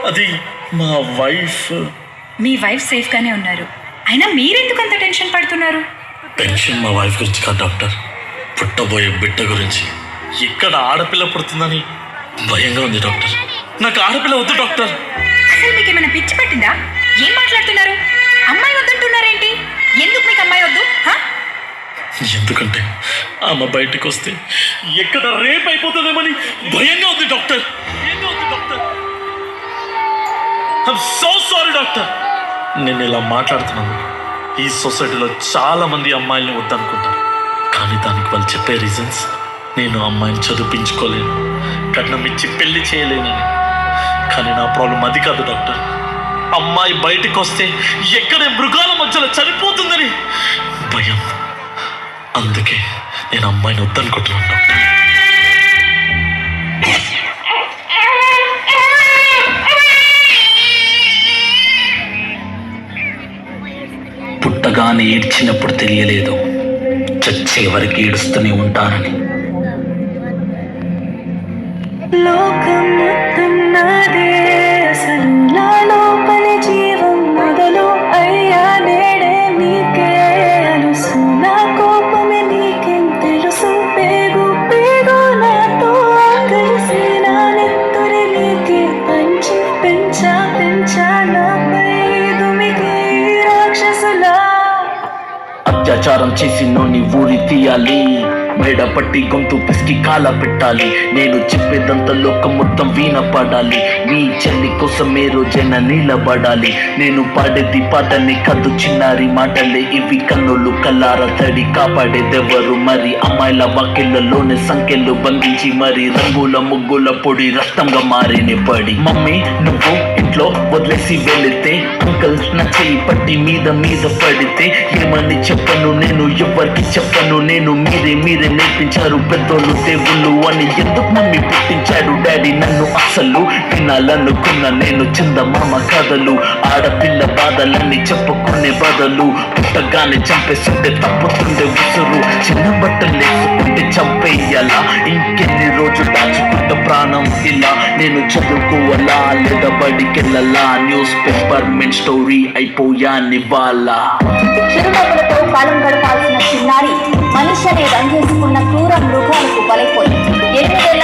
అది మా వైఫ్. మీ వైఫ్ సేఫ్గానే ఉన్నారు, అయినా మీరెందుకు అంత టెన్షన్ పడుతున్నారు? టెన్షన్ మా వైఫ్ గురించి కాదు డాక్టర్, పుట్టబోయే బిడ్డ గురించి. ఎక్కడ ఆడపిల్ల పుడుతుందని భయంగా ఉంది డాక్టర్. నాకు ఆడపిల్ల వద్దు డాక్టర్. అసలు మీకు ఏమైనా పిచ్చి పట్టిందా? ఏం మాట్లాడుతున్నారు? అమ్మాయి వద్దంటున్నారేంటి? ఎందుకు మీకు అమ్మాయి వద్దు? ఎందుకంటే ఆమె బయటకు వస్తే ఎక్కడ రేప్ అయిపోతుందేమని భయంగా ఉంది doctor. I'm so sorry doctor. నేను ఇలా మాట్లాడుతున్నాను. ఈ సొసైటీలో చాలా మంది అమ్మాయిల్ని వద్దనుకుంటారు, కానీ దానికి వాళ్ళు చెప్పే రీజన్స్ నేను అమ్మాయిని చదివించుకోలేను, కట్నం ఇచ్చి పెళ్లి చేయలేనని. కానీ నా ప్రాబ్లం అది కాదు డాక్టర్. అమ్మాయి బయటకు వస్తే ఎక్కడే మృగాల మధ్యలో చనిపోతుందని భయం. అందుకే నేను అమ్మాయిని వద్దనుకుంటున్నాను డాక్టర్. పుట్టగానే ఏడ్చినప్పుడు తెలియలేదు చచ్చే వరకు ఏడుస్తూనే ఉంటానని. లోకం మొత్తం నాదే, అసలు నా లోపలి జీవం మొదలు అయ్యా నేడే నీకే అలుసు. నా కోపమే నీకేం తెలుసు, పేగు పేగు నాతో కలిసి నా నెత్తురి నీకే పంచి పెంచా పెంచా నాపై దుమికి రాక్షసులా. అత్యాచారం చేసి నోని ఊరి తీయాలి, మెడ పట్టి గొంతు పిసికి కాల పెట్టాలి. నేను చెప్పేదంతా లోకం మొత్తం వీణ పడాలి. నీ చెల్లి కోసం ఏ రోజైనా నిలబడాలి. నేను పాడేది పాటని కద్దు చిన్నారి మాటలే ఇవి, కన్నులు కల్లార తడి కాపాడేదెవరు మరి? అమ్మాయిల వాకిళ్లలోనే సంఖ్యలు బంధించి మరి రంగుల ముగ్గుల పొడి రక్తంగా మారినే పడి. మమ్మీ నువ్వు ఇంట్లో వదిలేసి వెళితే, అంకల్ నా చెయ్యి పట్టి మీద మీద పడితే ఏమని చెప్పను నేను, ఎవరికి చెప్పను నేను. మీరే నేర్పించారు పెద్దోళ్ళు దేవుళ్ళు అని, ఎందుకు మమ్మీ పుట్టించాడు డాడీ నన్ను? అసలు వినాలనుకున్న నేను చందమామ కథలు, ఆడపిల్ల బాధలన్నీ చెప్పుకునే బదులు పుట్టగానే చంపేస్తుంటే తప్పుతుండే ఉసురు. చిన్న బట్టలు వేసుకుంటే చంపేయాలా? ఇంకెన్ని రోజులు దాచుకుంటే ప్రాణం ఇలా? నేను చదువుకోవాలా లేదా బడికెళ్ళాలా? న్యూస్ పేపర్ మెన్ స్టోరీ అయిపోయా నివాలా. చిరునవ్వులతో కాలం గడపాల్సిన చిన్నారి మనిషి అనే రంగేసుకున్న క్రూర మృగాలకు బలైపోయింది. 8 ఏళ్ల